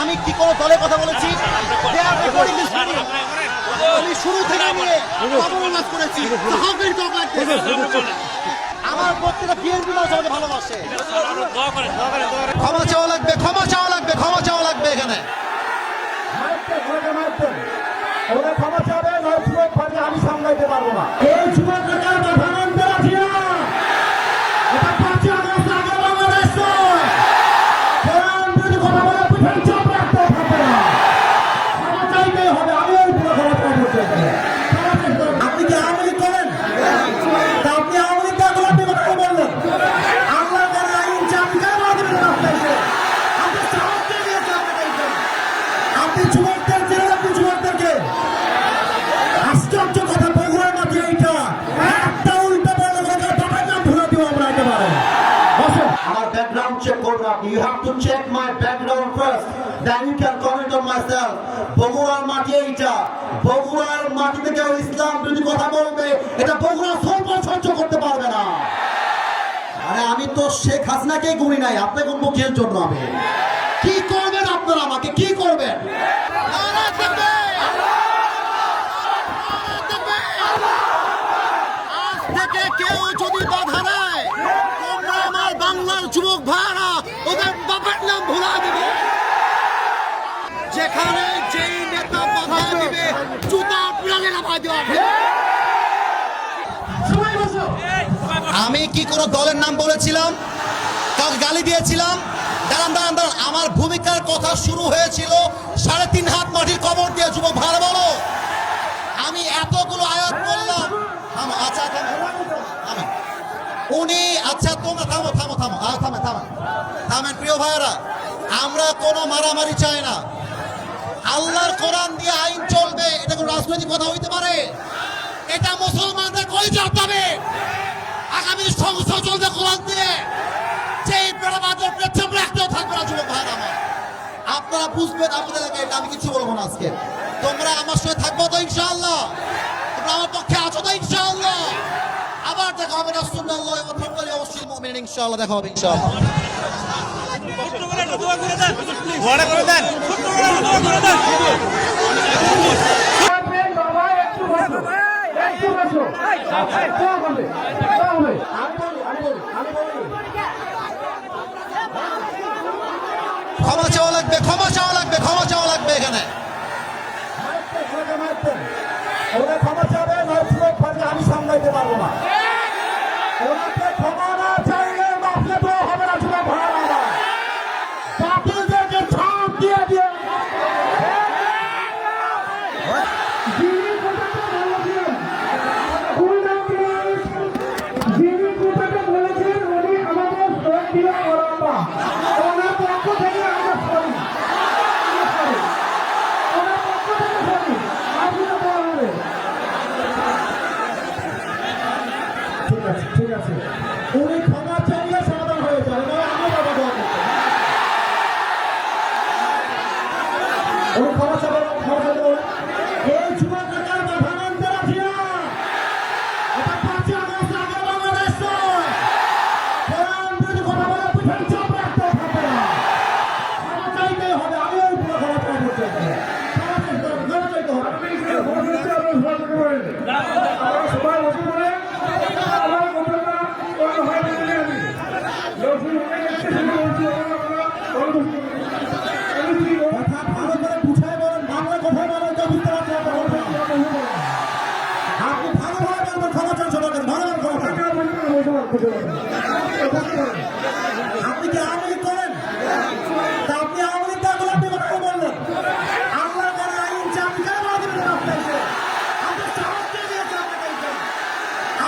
আমি কি কোনো দলের কথা বলেছি? আমি শুরু থেকে নিয়ে অবমাননা করেছি। আমার প্রত্যেকটা বিএনপি মানুষ আমাকে ভালোবাসে। ক্ষমা চাওয়া লাগবে, ক্ষমা চাওয়া লাগবে, ক্ষমা চাওয়া লাগবে এখানে। ওরা ক্ষমা চাবে, যুবক ভাই আমি সামলাইতে পারবো না। এই যুবক প্রধানমন্ত্রী আছে না, এটা 5 আগস্ট আগে বাংলাদেশ নয়। প্রধানমন্ত্রী কথা বলে পিছনে চাপ রাখতে হবে না, ক্ষমা চাইতেই হবে। আমি ওই পুরো ক্ষমা চাইতে আপনি কি আওয়ামী লীগ করেন? তা আপনি আওয়ামী লীগ দেখুন, আপনি কথা বললেন আল্লাহ করে আইন চাপি কেন দেবেন না? আপনি সাহস দিয়ে দিয়েছেন আপনাকে। আপনি যুবকদের জেলে, আপনি যুবকদেরকে আশ্চর্য কথা বগুড়ার মাঝে এইটা একটা উল্টো বলে বাবার নাম ভুলে দিব আমরা একেবারে। আমার ব্যাকগ্রাউন্ড চেক করবেন আপনি। You have to check my background first, then you can comment on myself. বগুড়ার মাটি এইটা, বগুড়ার মাটিতে কেউ ইসলাম যদি কথা বলবে এটা বগুড়া সহ্য করতে পারবে না। আরে আমি তো শেখ হাসিনাকে গুনি নাই, আপনাকে কোন মুখের জন্য আমি কি করবেন? আপনারা আমাকে কি করবেন? কেউ যদি বাধা দেয়, তোমরা আমার বাংলার যুবক ভাইরা ওদের বাবার নাম ভুলা দিবে। যেখানে যেই নেতা বাধা দিবে জুতা পিড়ালে নামাই দেওয়া হবে। আমি কি কোনো দলের নাম বলেছিলাম? কাউকে গালি দিয়েছিলাম? দাঁড়ান দাঁড়ান দাঁড়ান, আমার ভূমিকার কথা শুরু হয়েছিল 3.5 হাত মাটির কবর দিয়ে। যুবক ভালো বলো, আমি এতগুলো আয়াত বললাম। আচ্ছা উনি আচ্ছা তোমরা থামো থামো থামো থামেন প্রিয় ভাইয়েরা, আমরা কোনো মারামারি চাই না। আল্লাহর কোরআন দিয়ে আইন চলবে, এটা কোনো রাজনৈতিক কথা হইতে পারে? এটা মুসলমানদের কই যেতে হবে। আগামী সংসদ চলবে কোরআন দিয়ে, যেই প্রমাণের পেছন রাখতেও থাকবে না। যুবক ভাইয়েরা আমার, আপনারা বুঝবেন আপনাদের এলাকায়, এটা আমি কিছু বলবো না আজকে। তোমরা আমার সঙ্গে থাকবো তো ইনশাআল্লাহ? তোমরা আমার পক্ষে আছো তো ইনশাআল্লাহ? আবার দেখা হবে রাসূলুল্লাহ ওয়া তাআলা অবশ্যই মুমিন ইনশাআল্লাহ দেখা হবে ইনশাআল্লাহ। ওয়াড়া করে দেন, দোয়া করে দেন। বাবা একটু বসো, একটু বসো। দোয়া করবে, দোয়া হবে। আমি বলি ক্ষমা চাওয়া লাগবে, ক্ষমা চাওয়া লাগবে, ক্ষমা চাওয়া লাগবে এখানে। ওরা ক্ষমা চাবে, যুবক ভাই আমি সামলাইতে পারবো না। ওনাকে ক্ষমা না চাইলে মাফলে তো হবে না। যুবক ভাই আমার বাতিলদেরকে ছাপ দিয়ে দিয়ে ঠিক আছে, উনি ক্ষমা চাইলে সমাধান হয়ে যায়। আমি বাবা দোয়া করতে উনি ক্ষমা চাইলে এই যুবক প্রধানমন্ত্রী আছে না, এটা 5 আগস্ট আগে বাংলাদেশ নয়। প্রধানমন্ত্রী কথা বলে পিছনে চাপ রাখতে হবে না, ক্ষমা চাইতেই হবে। আমি ওই পুরো ক্ষমা চাইতে হবে। ভালো করে বুঝাই বলেন, বাংলা কথাই বলেন, তো বুঝতে পারছেন। আপনি ভালোভাবে বলবেন, ক্ষমা চান সবাইকে, ভালোভাবে ক্ষমা চান। আপনি কি আওয়ামী লীগ করেন? তা আপনি আওয়ামী লীগ দেখুন, আপনি কথা বললেন আল্লাহ করে আইন চাপি কেন দেবেন আপনাকে? আপনি সাহস দিয়ে দিয়েছেন আপনাকে।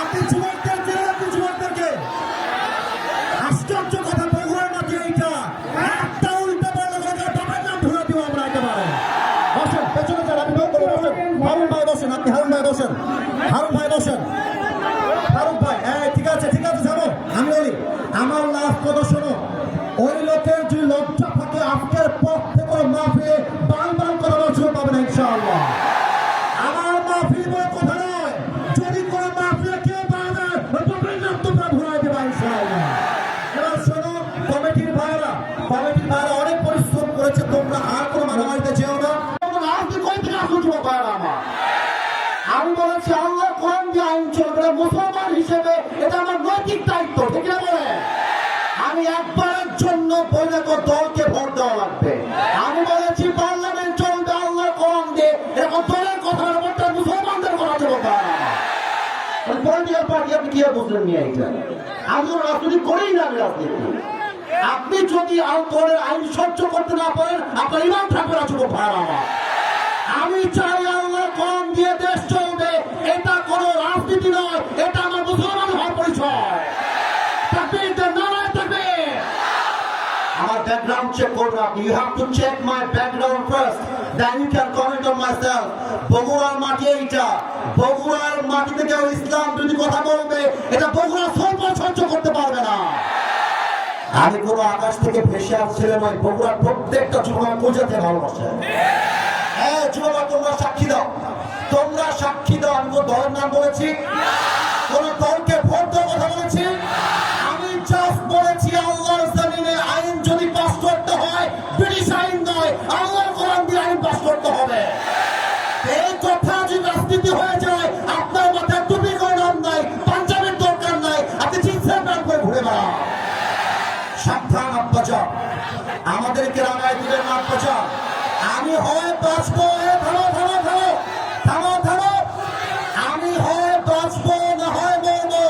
আপনি যুবকদের জেলে, আপনি যুবকদেরকে আশ্চর্য কথা বগুড়ার মাঝে এইটা একটা উল্টো বলে বাবার নাম ভুলে দিব আমরা একেবারে। বসেন, পেছনে যান, আপনি বসেন। হারুন ভাই বসেন, আপনি হারুন ভাই বসেন, হারুন ভাই বসেন, হারুন ভাই। হ্যাঁ ঠিক আছে, ঠিক আছে, যাবো। আমি বলি আমার লাস্ট কথা শোনো। ওই লোকের যদি লজ্জা থাকে আজকের পর থেকে মাহফিলে বাল করার সুযোগ পাবে না ইনশাআল্লাহ। আমার মাহফিল বলে কথা নয়, যদি কোনো মাহফিলে কেউ পাবে তোমরা ভুলাই দেবা ইনশাআল্লাহ। এবার শোনো কমিটির ভাইরা, নৈতিক দায়িত্ব, ঠিক না বলে? আমি একবারের জন্য বৈধ দলকে ভোট দেওয়া লাগবে। আমি বলেছি পার্লামেন্ট চলবে আল্লাহর কোরআন দিয়ে, এরকম দলের কথা বলতে মুসলমানদের কথা চলবে না। পলিটিক্যাল পার্টি আপনি কি বুঝলেন নিয়ে এটা? আমি তো রাজনীতি করেই না, আমি রাজনীতি। আপনি যদি দলের আইন সহ্য করতে না পারেন, আপনার ইমান থাকবে না। যুবক ভাইরা আমার, আমি চাই আল্লাহর কোরআন দিয়ে দেশ চলবে। এটা কোনো রাজনীতি নয়, এটা আমার মুসলমান হওয়ার পরিচয়। তাকবীর, নারায়ে তাকবীর। আমার ব্যাকগ্রাউন্ড চেক করুন আপনি। You have to check my background first, then you can comment on myself. বগুড়ার মাটি এইটা, বগুড়ার মাটিতে কেউ ইসলাম যদি কথা বলবে, এটা বগুড়া সহ্য করতে পারবে না। আমি কোনো আকাশ থেকে ভেসে আসছিলাম নয়, বগুড়ার প্রত্যেকটা যুবক পূজাতে ভালোবাসে। হ্যাঁ যুবক, তোমরা সাক্ষী দাও, তোমরা সাক্ষী দাও। আমি কোন দলের নাম বলেছি? কোন দলকে ভোট দেওয়ার কথা বলেছি? আমি জাস্ট বলেছি আল্লাহর জমিনে আইন যদি পাস করতে হয়, ব্রিটিশ আইন নয়, আল্লাহর কোরআন দিয়ে আইন পাস করতে হবে। এই কথা যদি রাজনীতি হয়ে যায়, আপনার মাথায় টুপি করে নাম নাই, পাঞ্জাবের দরকার নাই, আপনি জিন্সের প্যান্ট পরে ঘুরে বেড়ান। সাবধান আব্বাজান, আমাদেরকে রামায় দিলেন না আব্বাজান। আমি হয় বাঁচবো, থামো, আমি হয় বাঁচবো না হয় মরবো।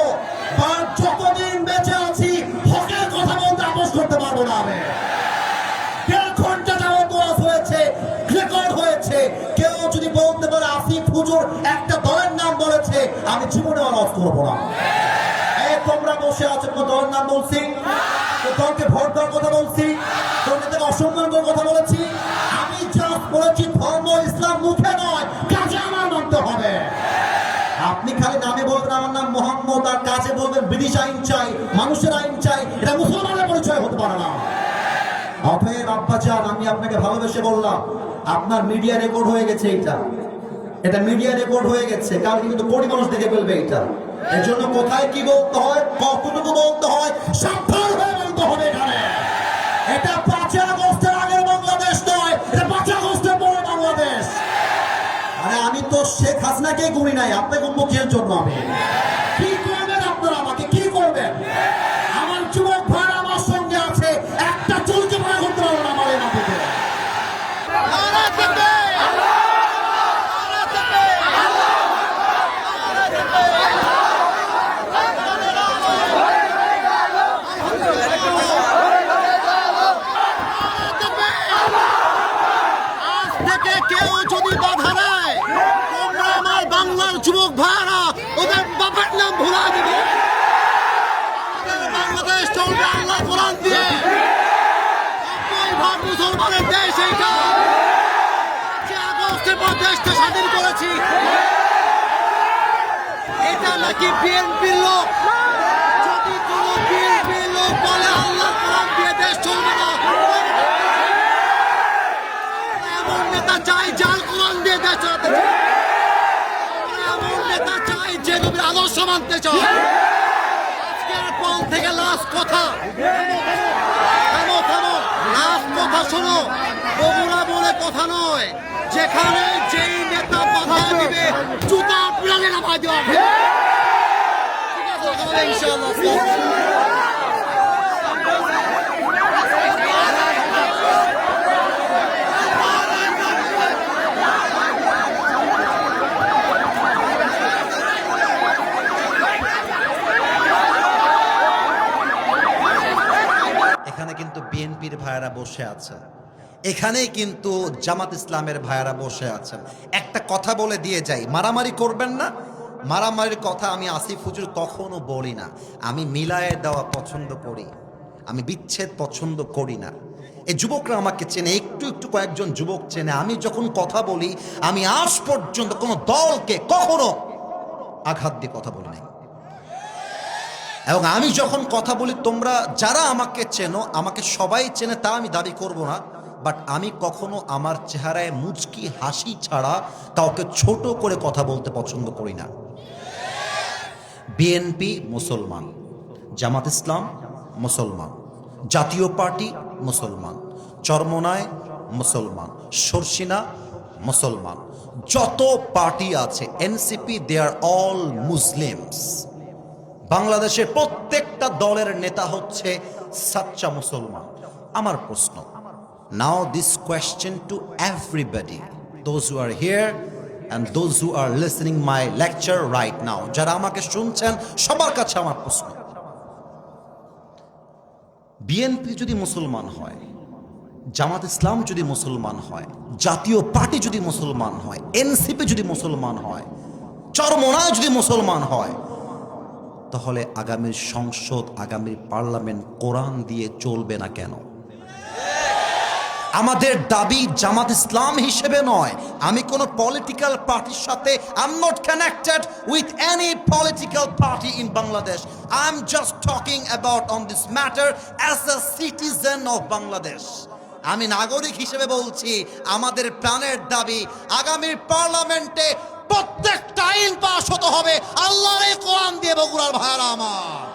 যতদিন বেঁচে আছি হকের কথা বলতে আপোষ করতে পারবো না। আমি 1.5 ঘন্টা যাবত ওয়াজ হয়েছে, রেকর্ড হয়েছে। কেউ যদি বলতে পারে আসিফ হুজুর একটা দলের নাম বলেছে, আমি জীবনে ওয়াজ করবো না। তোমরা বসে আছো, কোন দলের নাম বলছি? দলকে ভোট দেওয়ার কথা বলছি? তোমরা অসম্মান করার কথা বলেছি? আমি জাস্ট বলেছি ধর্ম ইসলাম মুখে নয়, কাজে আমার মানতে হবে। আপনি খালি নামে বলবেন আমার নাম মোহাম্মদ, আর কাজে বলবেন ব্রিটিশ আইন চাই, মানুষের আইন চাই, এটা মুসলমানের পরিচয় হতে পারে না। অতএব আব্বাজান, আমি আপনাকে ভালোবেসে বললাম, আপনার মিডিয়া রেকর্ড হয়ে গেছে। এটা মিডিয়া রেকর্ড হয়ে গেছে, কারণ কিন্তু কোটি মানুষ দেখে ফেলবে এটা। এর জন্য কোথায় কি বলতে হয়, কতটুকু বলতে হয়, সাবধান হয়ে বলতে হবে। এখানে এটা 5 আগস্টের আগের বাংলাদেশ নয়, এটা 5 আগস্টের পরে বাংলাদেশ। আরে আমি তো শেখ হাসিনাকে গুনি নাই, আপনাকে উন্মুখের জন্য আমি কি করবেন? আপনারা আমাকে কি করবেন? আমার যুবক ভাই আমার সঙ্গে আছে, একটা চলছে ভাই করতে পারবো না আমার এই মাটিতে। কেউ যদি বাধা দেয়, তোমরা আমার বাংলার যুবক ভাইরা ওদের বাবার নাম ভুলা দিবে। বাংলাদেশ চলবে আল্লাহ কোরআন দিয়ে। 90% মুসলমানের দেশ এইটা। 5 আগস্টের পর দেশটা স্বাধীন করেছি। এটা নাকি বিএনপির লোক? যদি কোনো বিএনপির লোক বলে আল্লাহ কোরআন দিয়ে দেশ চলবে না, এমন নেতা চাই যার কোরআন দিয়ে দেশ চালাতে চায়। এমন নেতা চাই যে নবীর আদর্শ মানতে চায়। আজকের পর থেকে লাস্ট কথা, থামো, লাস্ট কথা শোনো। বগুড়া বলে কথা নয়, যেখানে যেই নেতা বাধা দিবে জুতা পিড়ালে নামায় দেওয়া হবে। ঠিক আছে, তাহলে ইনশাআল্লাহ। এখানে কিন্তু বিএনপির ভাইয়েরা বসে আছেন, এখানেই কিন্তু জামাত ইসলামের ভাইয়েরা বসে আছেন। একটা কথা বলে দিয়ে যাই, মারামারি করবেন না। মারামারির কথা আমি আসিফ হুজুর কখনো বলি না। আমি মিলায়ে দেওয়া পছন্দ করি, আমি বিচ্ছেদ পছন্দ করি না। এই যুবকরা আমাকে চেনে, একটু কয়েকজন যুবক চেনে। আমি যখন কথা বলি, আমি আজ পর্যন্ত কোনো দলকে কখনো আঘাত দিয়ে কথা বলি নাই। এবং আমি যখন কথা বলি, তোমরা যারা আমাকে চেনো, আমাকে সবাই চেনে তা আমি দাবি করব না, বাট আমি কখনো আমার চেহারায় মুচকি হাসি ছাড়া কাউকে ছোট করে কথা বলতে পছন্দ করি না। বিএনপি মুসলমান, জামাত ইসলাম মুসলমান, জাতীয় পার্টি মুসলমান, চরমোনাই মুসলমান, শর্ষিনা মুসলমান, যত পার্টি আছে NCP, they are all Muslims. বাংলাদেশের প্রত্যেকটা দলের নেতা হচ্ছে সাচ্চা মুসলমান। আমার প্রশ্ন, now this question to everybody, those who are here and those who are listening my lecture right now, যারা আমাকে শুনছেন সবার কাছে আমার প্রশ্ন, বিএনপি যদি মুসলমান হয়, জামাত ইসলাম যদি মুসলমান হয়, জাতীয় পার্টি যদি মুসলমান হয়, এনসিপি যদি মুসলমান হয়, চরমোনাই যদি মুসলমান হয়, তাহলে আগামীর সংসদ, আগামীর পার্লামেন্ট কোরআন দিয়ে চলবে না কেন? আমাদের দাবি জামাত ইসলাম হিসেবে নয়, আমি কোন পলিটিক্যাল পার্টির সাথে I am not connected with any political party in Bangladesh, I am just talking about on this matter as a citizen of Bangladesh. আমি নাগরিক হিসেবে বলছি, আমাদের প্রাণের দাবি আগামীর পার্লামেন্টে প্রত্যেকটা আইন পাস হতে হবে আল্লাহর এই কোরআন দিয়ে। বগুড়ার ভাইরা আমার,